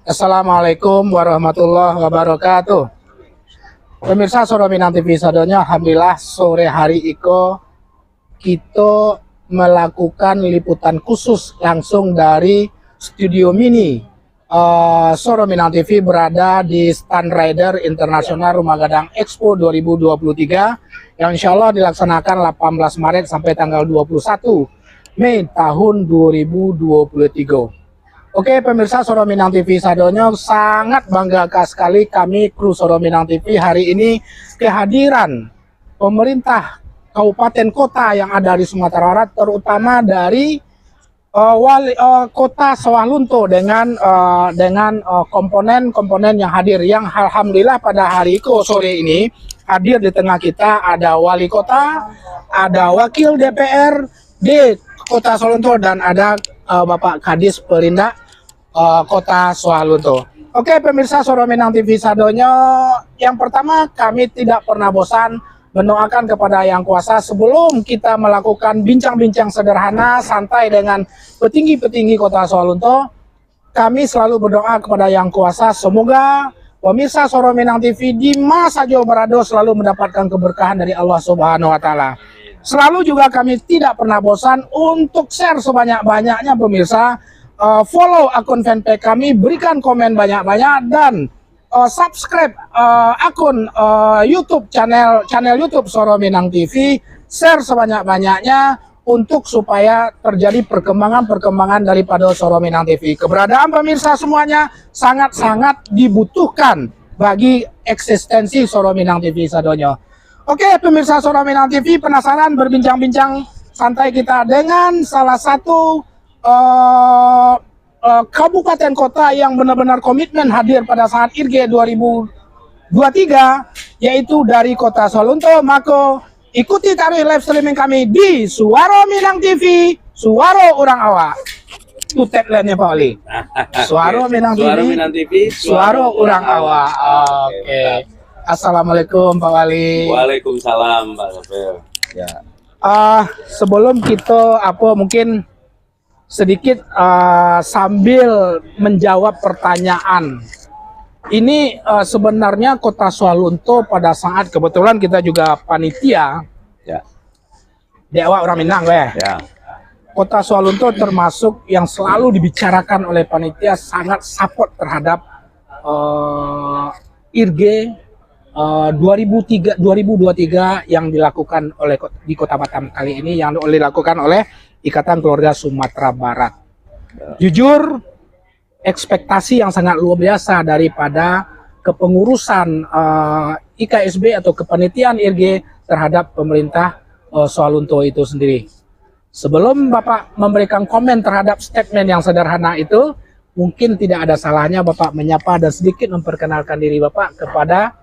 Assalamualaikum warahmatullahi wabarakatuh. Pemirsa Soro Minang TV sadonya, alhamdulillah sore hari iko kita melakukan liputan khusus langsung dari studio mini Soro Minang TV berada di Stand Rider Internasional Rumah Gadang Expo 2023 yang insya Allah dilaksanakan 18 Maret sampai tanggal 21 Mei tahun 2023. Oke pemirsa Soro Minang TV sadonya, sangat bangga sekali kami kru Soro Minang TV hari ini kehadiran pemerintah kabupaten kota yang ada di Sumatera Barat, terutama dari kota Sawah Lunto dengan komponen-komponen yang hadir, yang alhamdulillah pada hari itu sore ini hadir di tengah kita ada wali kota, ada wakil DPR di kota Sawah Lunto, dan ada Bapak Kadis Perindak kota Sawah Lunto. Oke pemirsa Soro Minang TV sadonya, yang pertama kami tidak pernah bosan mendoakan kepada Yang Kuasa sebelum kita melakukan bincang-bincang sederhana santai dengan petinggi-petinggi kota Sawah Lunto. Kami selalu berdoa kepada Yang Kuasa semoga pemirsa Soro Minang TV di masa jauh berado selalu mendapatkan keberkahan dari Allah Subhanahu wa Ta'ala. Selalu juga kami tidak pernah bosan untuk share sebanyak-banyaknya pemirsa, follow akun fanpage kami, berikan komen banyak-banyak, dan subscribe akun YouTube channel YouTube Soro Minang TV, share sebanyak-banyaknya untuk supaya terjadi perkembangan daripada Soro Minang TV. Keberadaan pemirsa semuanya sangat-sangat dibutuhkan bagi eksistensi Soro Minang TV sadonya. Oke pemirsa Soro Minang TV, penasaran berbincang-bincang santai kita dengan salah satu kabupaten kota yang benar-benar komitmen hadir pada saat IRG 2023, yaitu dari kota Sawah Lunto. Maka ikuti tarik live streaming kami di Suara Minang TV, Suara Orang Awak. Itu tagline-nya Pak Wali. Suara Minang TV, Suara Orang Awak. Oke. Assalamualaikum Pak Wali. Waalaikumsalam Pak Sofir. Ya. Sebelum kita mungkin sedikit sambil menjawab pertanyaan. Ini sebenarnya kota Sawah Lunto pada saat kebetulan kita juga panitia. Ya. Dewa orang Minang Ya. Kota Sawah Lunto termasuk yang selalu dibicarakan oleh panitia, sangat support terhadap IRG 2023 yang dilakukan di Kota Batam kali ini, yang dilakukan oleh Ikatan Keluarga Sumatera Barat. Jujur, ekspektasi yang sangat luar biasa daripada kepengurusan IKSB atau kepanitiaan IRG terhadap pemerintah Sawah Lunto itu sendiri. Sebelum Bapak memberikan komen terhadap statement yang sederhana itu, mungkin tidak ada salahnya Bapak menyapa dan sedikit memperkenalkan diri Bapak kepada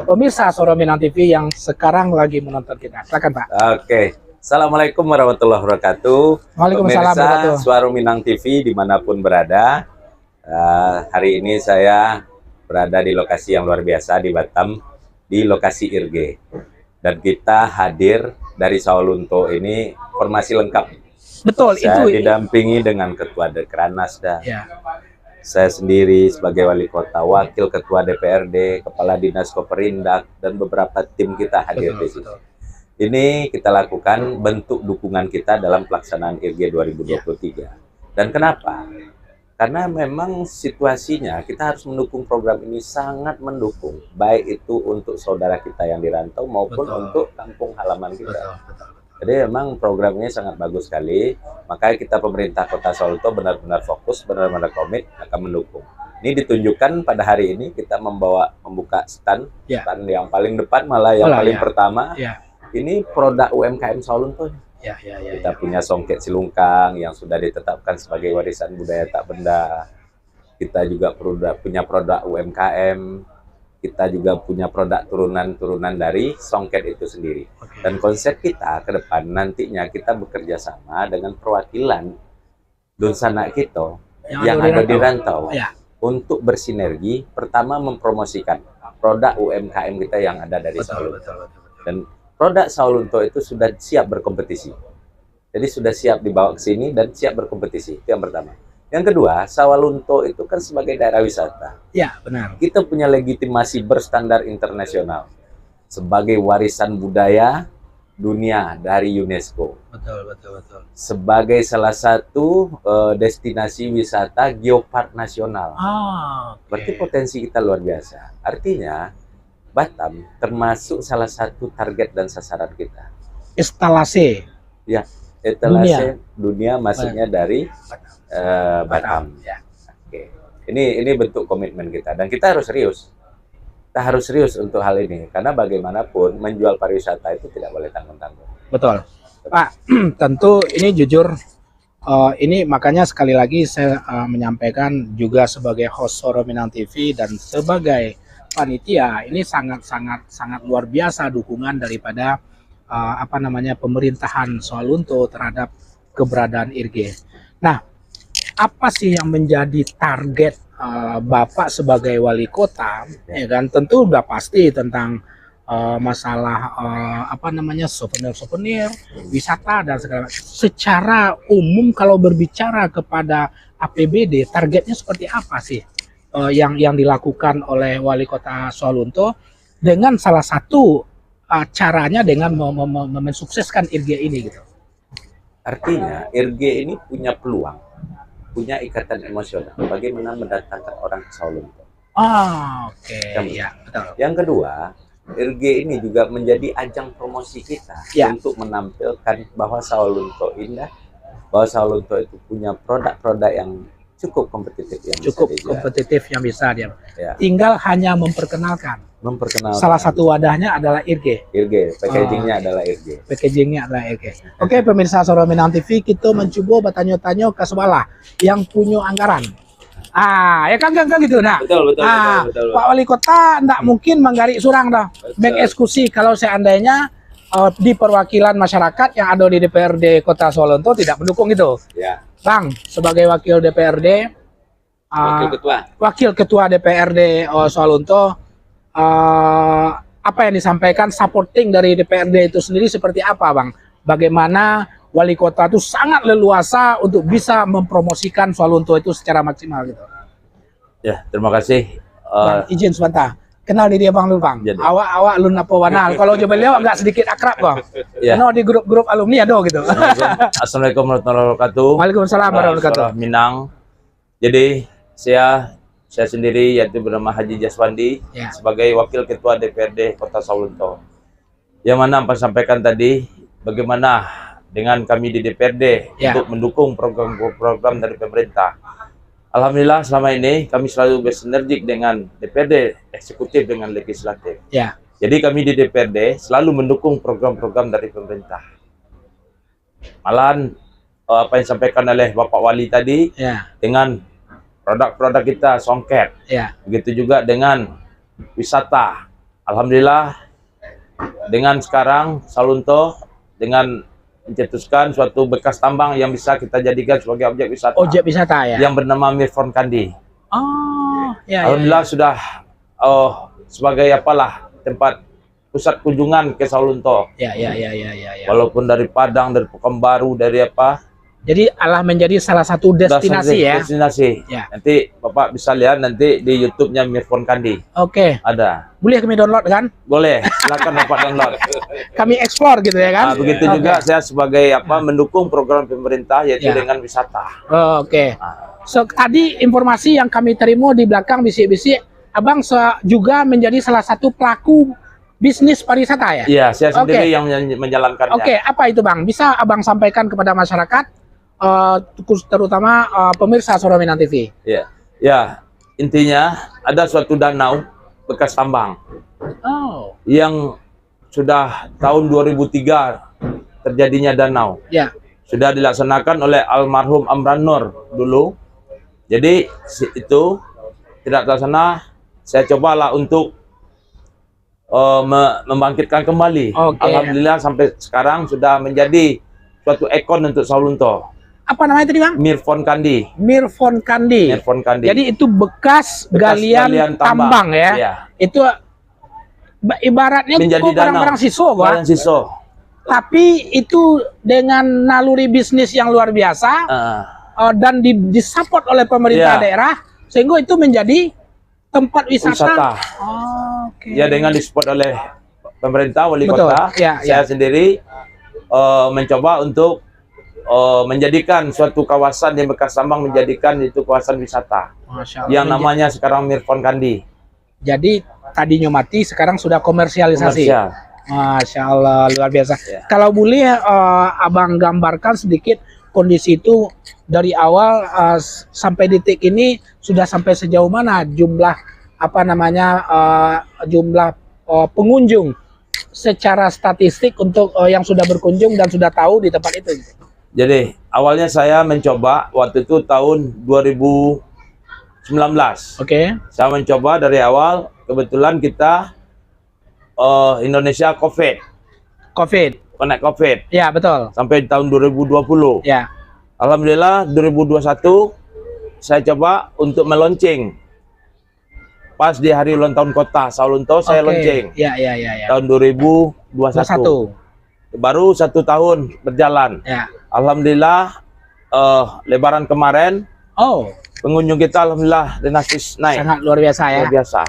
pemirsa Soro Minang TV yang sekarang lagi menonton kita. Silakan Pak. Oke. Assalamualaikum warahmatullahi wabarakatuh. Waalaikumsalam Pemirsa Soro Minang TV dimanapun berada, hari ini saya berada di lokasi yang luar biasa di Batam, di lokasi IRG, dan kita hadir dari Sawah Lunto ini formasi lengkap. Betul, saya itu didampingi dengan Ketua Dekranasda, ya. Saya sendiri sebagai wali kota, wakil ketua DPRD, kepala dinas Koperindak, dan beberapa tim kita hadir di sini. Ini kita lakukan bentuk dukungan kita dalam pelaksanaan IRG 2023. Dan kenapa? Karena memang situasinya kita harus mendukung program ini, sangat mendukung, baik itu untuk saudara kita yang dirantau maupun untuk kampung halaman kita. Jadi memang programnya sangat bagus sekali, makanya kita pemerintah Kota Sawah Lunto benar-benar fokus, benar-benar komit akan mendukung. Ini ditunjukkan pada hari ini kita membuka stand yang paling depan, malah yang paling pertama. Ini produk UMKM Sawah Lunto. Kita punya songket silungkang yang sudah ditetapkan sebagai warisan budaya tak benda. Kita juga punya produk UMKM. Kita juga punya produk turunan dari songket itu sendiri. Dan konsep kita ke depan nantinya kita bekerja sama dengan perwakilan Dunsana kita yang ada di rantau untuk bersinergi. Pertama, mempromosikan produk UMKM kita yang ada dari Sawah Lunto. Dan produk Sawah Lunto itu sudah siap berkompetisi. Jadi sudah siap dibawa ke sini dan siap berkompetisi. Itu yang pertama. Yang kedua, Sawalunto itu kan sebagai daerah wisata. Ya, benar. Kita punya legitimasi berstandar internasional sebagai warisan budaya dunia dari UNESCO. Betul, betul, betul. Sebagai salah satu destinasi wisata geopark nasional. Berarti potensi kita luar biasa. Artinya, Batam termasuk salah satu target dan sasaran kita. Instalasi. Ya, etalase dunia maksudnya dari Batam. Ya. Oke. Ini bentuk komitmen kita dan kita harus serius. Kita harus serius untuk hal ini karena bagaimanapun menjual pariwisata itu tidak boleh tanggung-tanggung. Betul, Pak. Tentu ini jujur, ini makanya sekali lagi saya menyampaikan juga sebagai host Soro Minang TV dan sebagai panitia, ini sangat luar biasa dukungan daripada pemerintahan Sawalunto terhadap keberadaan IRG. Nah, apa sih yang menjadi target Bapak sebagai wali kota? Ya kan, tentu udah pasti tentang masalah souvenir, wisata dan segala macam. Secara umum kalau berbicara kepada APBD, targetnya seperti apa sih yang dilakukan oleh wali kota Sawalunto dengan salah satu caranya dengan mensukseskan IRG ini gitu. Artinya IRG ini punya peluang, punya ikatan emosional bagaimana mendatangkan orang ke Sawalunto. Oke. Ya, betul. Yang kedua, IRG ini juga menjadi ajang promosi kita untuk menampilkan bahwa Sawalunto indah, bahwa Sawalunto itu punya produk-produk yang cukup kompetitif yang bisa dia. Tinggal hanya memperkenalkan. Salah satu wadahnya adalah IRG. Packagingnya adalah IRG. Oke, pemirsa Soro Minang TV, kita mencoba bertanya-tanya ke sebelah yang punya anggaran. Ya kan gitu. Nah, betul. Pak Wali Kota tidak mungkin menggarik surang dah. Mengeksekusi kalau seandainya di perwakilan masyarakat yang ada di DPRD Kota Sawalunto tidak mendukung itu. Ya. Bang, sebagai wakil DPRD, wakil ketua DPRD Sawalunto, apa yang disampaikan supporting dari DPRD itu sendiri seperti apa, Bang? Bagaimana wali kota itu sangat leluasa untuk bisa mempromosikan Sawalunto itu secara maksimal gitu. Ya, terima kasih. Bang, izin sebentar. Kenal diri Bang dulu, Bang. Awak lun apa wanal. Kalau coba beliau agak sedikit akrab, Bang. Ya. Kenal di grup-grup alumni ada gitu. Assalamualaikum warahmatullahi wabarakatuh. Waalaikumsalam warahmatullahi wabarakatuh. Minang. Jadi saya sendiri yaitu bernama Haji Jaswandi sebagai wakil ketua DPRD Kota Sawalunto. Yang mana Pak sampaikan tadi bagaimana dengan kami di DPRD untuk mendukung program-program dari pemerintah. Alhamdulillah selama ini kami selalu bersinergi dengan DPRD, eksekutif dengan legislatif. Jadi kami di DPRD selalu mendukung program-program dari pemerintah. Malahan apa yang disampaikan oleh Bapak Wali tadi dengan produk-produk kita songket. Begitu juga dengan wisata. Alhamdulillah dengan sekarang Sawalunto dengan mencetuskan suatu bekas tambang yang bisa kita jadikan sebagai objek wisata. Objek wisata ya. Yang bernama Mirfon Kandi. Alhamdulillah sudah sebagai tempat pusat kunjungan ke Sawalunto. Walaupun dari Padang, dari Pekanbaru, dari Jadi Allah menjadi salah satu destinasi ya. Destinasi. Nanti Bapak bisa lihat nanti di YouTube-nya Mirfon Kandi. Ada. Boleh kami download kan? Boleh. Silakan Bapak download. Kami eksplor gitu ya kan? Begitu juga saya sebagai mendukung program pemerintah yaitu dengan wisata. So, tadi informasi yang kami terima di belakang bisik-bisik, Abang juga menjadi salah satu pelaku bisnis pariwisata ya? Iya, saya sendiri yang menjalankannya. Apa itu Bang? Bisa Abang sampaikan kepada masyarakat? Terutama pemirsa Soro Minang TV. Ya, intinya ada suatu danau bekas tambang yang sudah tahun 2003 terjadinya danau. Sudah dilaksanakan oleh almarhum Amran Nur dulu. Jadi itu tidak terlaksana. Saya cobalah untuk membangkitkan kembali. Alhamdulillah sampai sekarang sudah menjadi suatu ikon untuk Sawalunto. Apa namanya tadi Bang? Mirfon Kandi. Mirfon Kandi. Jadi itu bekas galian tambang ya. Itu ibaratnya menjadi barang-barang siso, barang siso. Tapi itu dengan naluri bisnis yang luar biasa, dan disupport oleh pemerintah daerah sehingga itu menjadi tempat wisata. Oh, oke. Ya, dengan disupport oleh pemerintah, wali Betul. kota, saya sendiri mencoba untuk menjadikan suatu kawasan di Bekas Tambang menjadikan itu kawasan wisata. Masya Allah. Yang namanya sekarang Mirfon Kandi. Jadi tadinya mati, sekarang sudah komersialisasi. Komersial. Masya Allah, luar biasa. Ya. Kalau boleh Abang gambarkan sedikit kondisi itu dari awal sampai detik ini sudah sampai sejauh mana jumlah jumlah pengunjung secara statistik untuk yang sudah berkunjung dan sudah tahu di tempat itu. Jadi awalnya saya mencoba waktu itu tahun 2019. Oke. Saya mencoba dari awal, kebetulan kita Indonesia Connect COVID. Ya, betul. Sampai tahun 2020. Ya. Alhamdulillah 2021 saya coba untuk meluncing. Pas di hari ulang tahun kota Sawalunto saya launching. Ya. Tahun 2021. Baru 1 tahun berjalan. Ya. Alhamdulillah Lebaran kemarin pengunjung kita alhamdulillah dinastis naik. Sangat luar biasa ya. Luar biasa.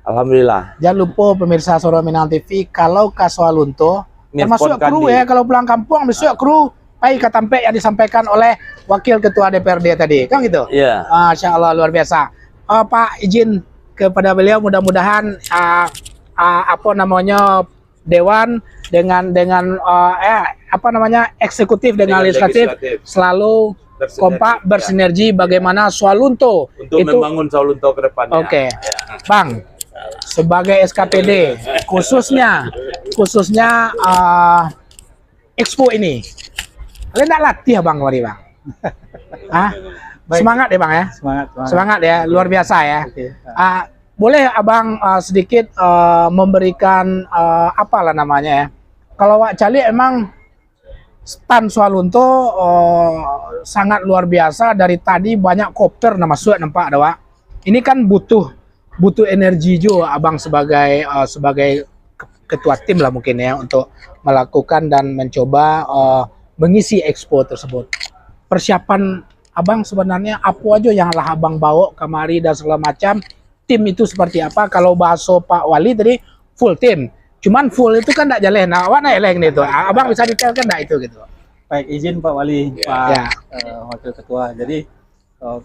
Alhamdulillah. Jangan lupa pemirsa Suara Minang TV, kalau ke Sawalunto termasuk kru ya, kalau pulang kampung besok kru Pai Katampe yang disampaikan oleh Wakil Ketua DPRD tadi, kan gitu? Iya. Masya Allah, luar biasa. Pak, izin kepada beliau, mudah-mudahan Dewan dengan eksekutif dengan legislatif selalu kompak bersinergi bagaimana Sawalunto untuk membangun Sawalunto ke depannya. Oke. Bang, sebagai SKPD khususnya Expo ini, kalian enggak latih Bang kemarin Bang? Semangat ya Bang ya? Semangat ya, luar biasa ya. Boleh Abang sedikit memberikan apalah namanya ya? Kalau Wak Cali emang stand Sawalunto sangat luar biasa, dari tadi banyak kopter masuk nampak ada Wak. Ini kan butuh energi juga Abang sebagai ketua tim lah mungkin ya, untuk melakukan dan mencoba mengisi expo tersebut. Persiapan Abang sebenarnya apa aja yang lah Abang bawa kemari dan segala macam, tim itu seperti apa? Kalau bahasa Pak Wali tadi full tim, cuman full itu kan tidak jalan. Nah, awak naik lagi itu. Abang bisa detailkan enggak itu gitu? Baik, izin Pak Wali, Pak Wakil Ketua. Jadi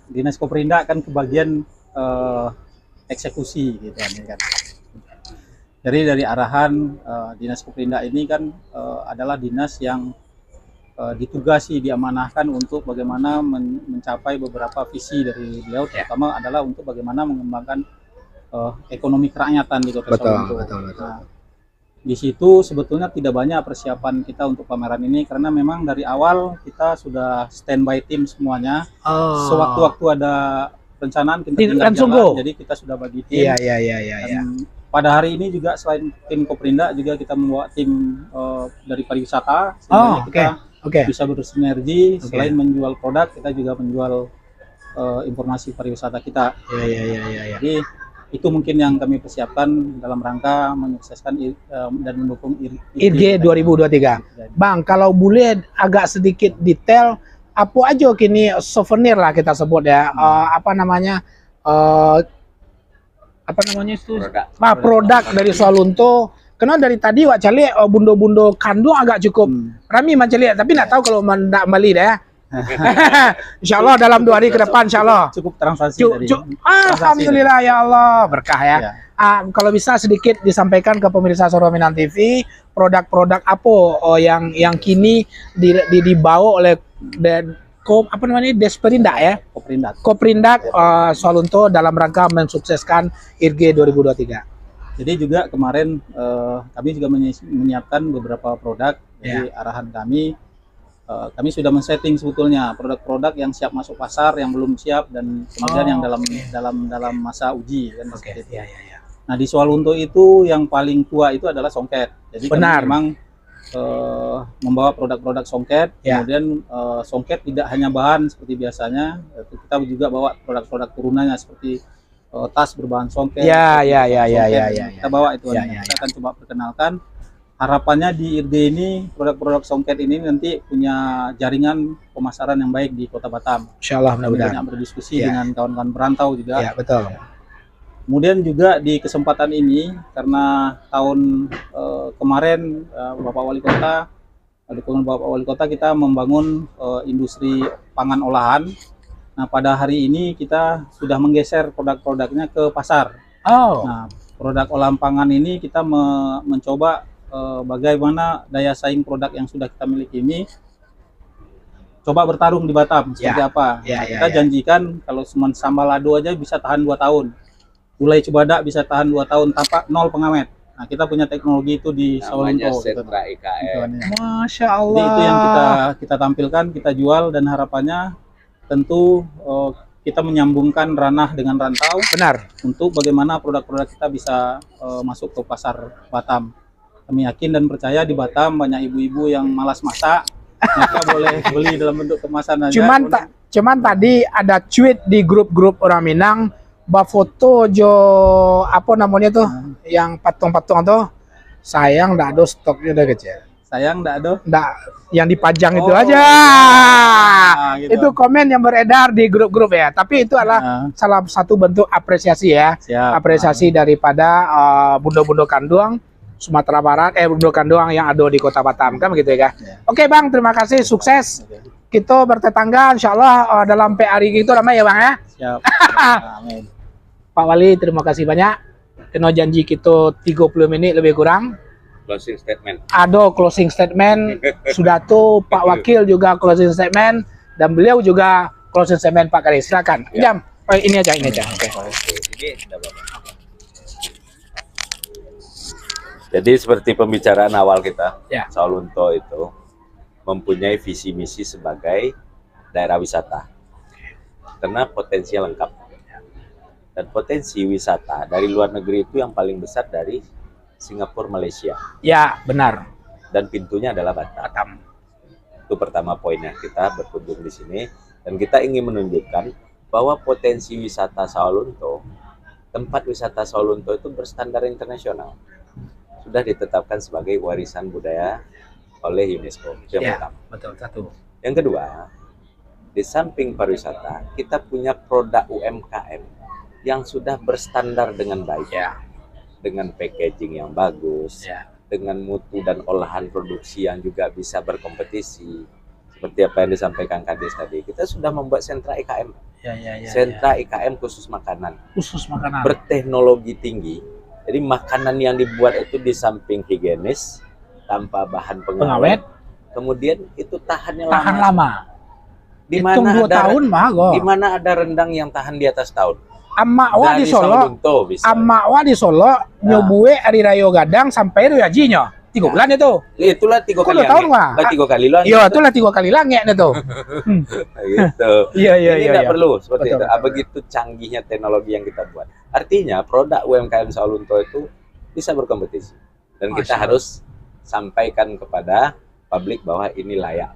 Dinas Koperindak kan kebagian eksekusi gitu kan. Jadi dari arahan Dinas Koperindak ini kan adalah dinas yang ditugasi, diamanahkan untuk bagaimana mencapai beberapa visi dari beliau, terutama adalah untuk bagaimana mengembangkan ekonomi kerakyatan di Kota Sawalunto. Betul. Nah, di situ sebetulnya tidak banyak persiapan kita untuk pameran ini karena memang dari awal kita sudah standby tim semuanya. Sewaktu-waktu ada perencanaan kita tinggal jalan, jadi kita sudah bagi tim. Iya. Pada hari ini juga selain tim Koperindak juga kita membawa tim dari pariwisata, sehingga kita bisa bersinergi. Selain menjual produk, kita juga menjual informasi pariwisata kita. Iya. Jadi itu mungkin yang kami persiapkan dalam rangka menyukseskan dan mendukung IRG 2023. Bang, kalau boleh agak sedikit detail, apa aja kini souvenir lah kita sebut ya, produk dari Sawalunto. Karena dari tadi Wak Cali bundo-bundo kandung agak cukup rami Wak Cali, tapi nggak tahu kalau tidak kembali dah ya. Insya Allah dalam 2 hari ke depan Insya Allah cukup transaksi alhamdulillah ya Allah, berkah ya. Kalau bisa sedikit disampaikan ke pemirsa Suara Minang TV, produk-produk apa yang kini dibawa oleh Desperindak ya, Koperindak Sawalunto dalam rangka mensukseskan IRG 2023. Jadi juga kemarin kami juga menyiapkan beberapa produk. Jadi arahan kami sudah men-setting sebetulnya produk-produk yang siap masuk pasar, yang belum siap, dan kemudian yang dalam masa uji kan. Nah, di Sawalunto itu yang paling tua itu adalah songket. Jadi kami memang membawa produk-produk songket. Kemudian songket tidak hanya bahan seperti biasanya, kita juga bawa produk-produk turunannya seperti tas berbahan songket. Kita bawa itu. Kita akan coba perkenalkan. harapannya di IRD ini produk-produk songket ini nanti punya jaringan pemasaran yang baik di Kota Batam. Insya Allah Kami mudah-mudahan. banyak berdiskusi Ya. dengan kawan-kawan perantau juga. Ya betul. Kemudian juga di kesempatan ini karena tahun kemarin Bapak Wali Kota, dukungan Bapak Wali Kota, kita membangun industri pangan olahan. Nah, pada hari ini kita sudah menggeser produk-produknya ke pasar. Oh, Nah, produk olahan pangan ini kita mencoba bagaimana daya saing produk yang sudah kita miliki ini coba bertarung di Batam seperti apa. Ya, Nah, ya, kita ya. janjikan kalau cuma sambal lado aja bisa tahan 2 tahun. Gulai Cibadak bisa tahan 2 tahun tanpa 0 pengamet. Nah, kita punya teknologi itu di Namanya Sawalunto. sentra IKM. Masya Jadi Allah. itu yang kita tampilkan, kita jual, dan harapannya tentu kita menyambungkan ranah dengan rantau Benar. untuk bagaimana produk-produk kita bisa masuk ke pasar Batam. Kami yakin dan percaya di Batam banyak ibu-ibu yang malas masak, mereka boleh beli dalam bentuk kemasan aja. Cuman tadi ada tweet di grup-grup orang Minang, foto jo apa namanya tuh, yang patung-patung tuh, sayang nggak ada stoknya udah kecil. Sayang nggak ada. Nggak, yang dipajang itu Oh, aja. gitu. Itu komen yang beredar di grup-grup ya. Tapi itu adalah salah satu bentuk apresiasi ya. Siap. Apresiasi daripada bunda-bunda kandung Sumatera Barat, bunda kandung yang ada di Kota Batam, kan begitu ya. Ya. Oke Bang, terima kasih, sukses. Kita bertetangga, insya Allah dalam PRI itu ramai ya Bang ya. Siap. Amin. Pak Wali, terima kasih banyak. Kena janji kita 30 menit lebih kurang. Closing statement. Ada closing statement, sudah tuh Pak Wakil juga closing statement, dan beliau juga closing statement Pak Kadis. Silakan. Ya. Jam. Oh, ini aja. Oke. Ini sudah Bapak. Jadi seperti pembicaraan awal kita, Ya. Sawalunto itu mempunyai visi misi sebagai daerah wisata. Karena potensinya lengkap. Dan potensi wisata dari luar negeri itu yang paling besar dari Singapura, Malaysia. Ya, benar. Dan pintunya adalah Batam. Batam. Itu pertama poinnya, kita berkunjung di sini. Dan kita ingin menunjukkan bahwa potensi wisata Sawalunto, tempat wisata Sawalunto itu berstandar internasional. Sudah ditetapkan sebagai warisan budaya oleh UNESCO. Itu yang Ya, pertama. betul. Satu. Yang kedua, di samping pariwisata, kita punya produk UMKM yang sudah berstandar dengan baik. Ya. Dengan packaging yang bagus, Ya. dengan mutu dan olahan produksi yang juga bisa berkompetisi. Seperti apa yang disampaikan Kadis tadi, kita sudah membuat sentra IKM. Ya. Sentra IKM khusus makanan, Khusus makanan. berteknologi tinggi. Jadi makanan yang dibuat itu di samping higienis, tanpa bahan pengawet, kemudian itu tahannya Tahan lama. lama. Di Hitung mana 2 ada tahun mah go. di mana ada rendang yang tahan di atas tahun? Amak wa di Dari Solo. Sawalunto bisa. Amak wa di Solo nyobue hari Raya Gadang sampai itu hajinya. 3 bulan itu. Itulah 3 Kok kali 2 tahun langit. mah? Lah 3 kali langit. Iya, itulah 3 kali langit itu. Gitu. Iya, Ini tidak perlu seperti Betul, itu. betul. Begitu canggihnya teknologi yang kita buat. Artinya produk UMKM Sawalunto itu bisa berkompetisi. Dan kita Masya Allah. harus sampaikan kepada publik bahwa ini layak.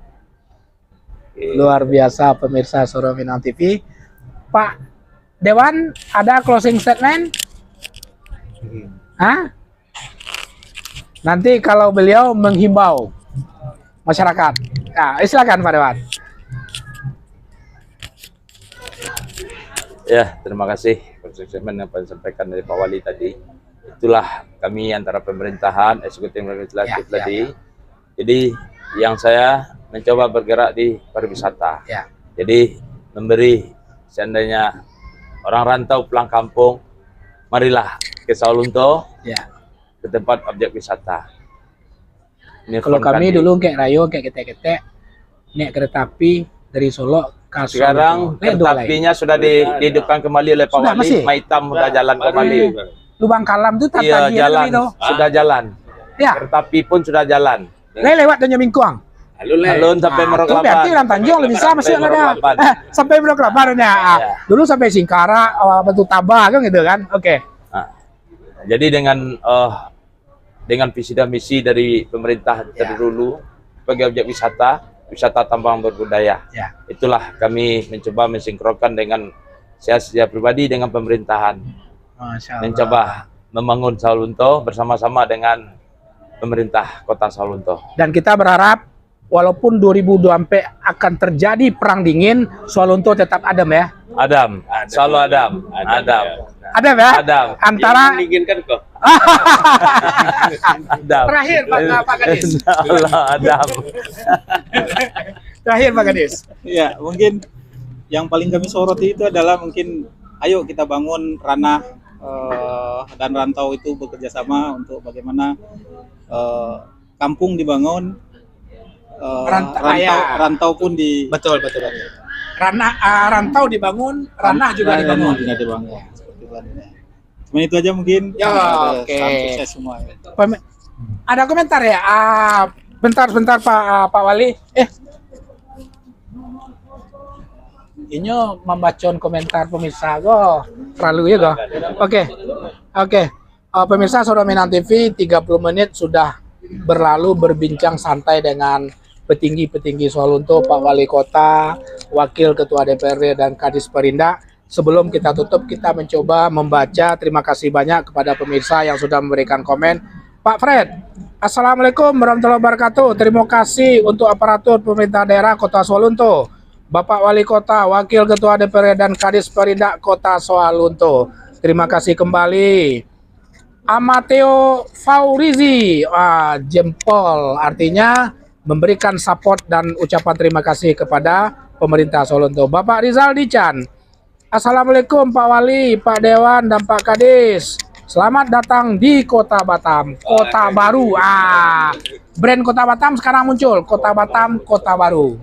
Oke. Luar biasa pemirsa Soro Minang TV. Pak Dewan, ada closing statement? Hah? Nanti kalau beliau menghimbau masyarakat. Nah, silakan Pak Dewan. Ya, terima kasih statement yang disampaikan dari Pak Wali tadi. Itulah kami antara pemerintahan, eksekutif dan legislatif Ya, tadi. Jadi yang saya mencoba bergerak di pariwisata. Ya. Jadi memberi seandainya orang rantau pulang kampung, marilah ke Sawalunto, Ya. ke tempat objek wisata. Ini Kalau fun kami tadi. dulu kayak Rayo, kayak ketek-ketek, naik kereta api dari Solo ke Solo. Sekarang kereta Lagi. apinya sudah dihidupkan kembali oleh Pak Sudah, Wali. masih? Maitam sudah jalan kembali. Lubang Kalam itu tak Iya, pagi jalan. itu. Sudah jalan. Ya, Kereta api pun sudah jalan. lewat Tanjung Mingkuang. Alun sampai Ah, Merauke itu berarti Lan Tanjung lebih bisa masih Sampai ada. Merauke. Sampai Merauke ya. Ya. Dulu sampai Singkara, Batu Tabah kan gitu kan. Oke. Nah, jadi dengan visi dan misi dari pemerintah dari dulu sebagai objek wisata tambang berbudaya. Ya. Itulah kami mencoba mensinkronkan dengan saya pribadi dengan pemerintahan, Masya Allah. mencoba membangun Sawalunto bersama-sama dengan pemerintah Kota Sawalunto. Dan kita berharap walaupun 2024 akan terjadi perang dingin, Sawalunto tetap adem ya. Adam, selalu Adam, Adam, Adem ya. Adam. Antara Menginginkan kok. Adam. terakhir Pak Gadis. Allah Adam. Terakhir Pak Gadis. Ya, mungkin yang paling kami soroti itu adalah mungkin ayo kita bangun ranah dan rantau itu bekerja sama untuk bagaimana kampung dibangun, rantau pun di Betul. Rantau dibangun, ranah juga dibangun. Seperti itu. Cuma itu aja mungkin. Ya, oke. Salam sukses semua. Ada komentar ya? Bentar Pak Wali. Ini membacon komentar pemirsa go. Terlalu ya go. Oke. Pemirsa Suara Minang TV 30 menit sudah berlalu berbincang santai dengan petinggi-petinggi Sawalunto, Pak Wali Kota, Wakil Ketua DPRD dan Kadis Perindak. Sebelum kita tutup, kita mencoba membaca. Terima kasih banyak kepada pemirsa yang sudah memberikan komen. Pak Fred, Assalamualaikum warahmatullahi wabarakatuh. Terima kasih untuk aparatur pemerintah daerah Kota Sawalunto, Bapak Wali Kota, Wakil Ketua DPRD dan Kadis Perindak Kota Sawalunto. Terima kasih kembali. Amateo Faurizi, jempol, artinya memberikan support dan ucapan terima kasih kepada pemerintah Sawalunto. Bapak Rizal Dican, Assalamualaikum Pak Wali, Pak Dewan, dan Pak Kadis. Selamat datang di Kota Batam, Kota Baru. Brand Kota Batam sekarang muncul, Kota Batam, Kota Baru.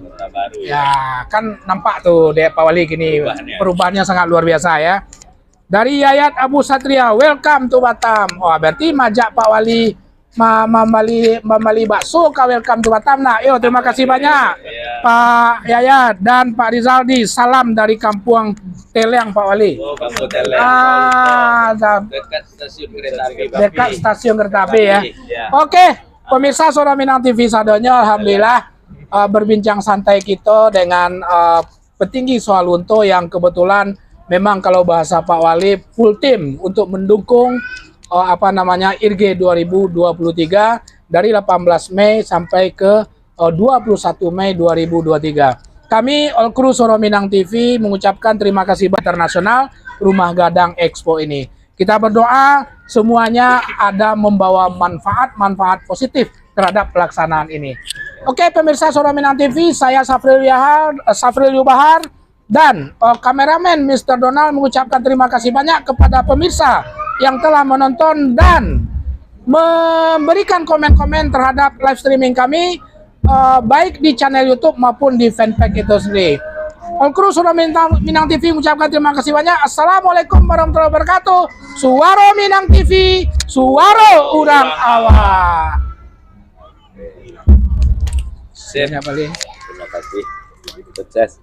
Ya, kan nampak tuh deh Pak Wali gini, perubahannya sangat luar biasa ya. Dari Yayat Abu Satria, welcome to Batam. Berarti majak Pak Wali membeli bakso ke welcome to Batam. Nah, yo terima kasih banyak Pak Yayat dan Pak Rizaldi. Salam dari Kampung Teleng Pak Wali. Kampung Teleng. Dekat stasiun kereta api. Dekat stasiun kereta api ya. Oke, pemirsa Suara Minang TV sadonya, alhamdulillah berbincang santai kita dengan petinggi Sawalunto yang kebetulan memang kalau bahasa Pak Wali full tim untuk mendukung IRG 2023 dari 18 Mei sampai ke 21 Mei 2023. Kami All Crew Suara Minang TV mengucapkan terima kasih internasional Rumah Gadang Expo ini. Kita berdoa semuanya ada membawa manfaat positif terhadap pelaksanaan ini. Oke, pemirsa Suara Minang TV, saya Safril Yubahar dan kameramen Mr. Donald mengucapkan terima kasih banyak kepada pemirsa yang telah menonton dan memberikan komen-komen terhadap live streaming kami, baik di channel YouTube maupun di fanpage itu sendiri. All Crew Suara Minang TV mengucapkan terima kasih banyak. Assalamualaikum warahmatullahi wabarakatuh. Suara Minang TV, suara urang awak. Terima kasih. Sukses.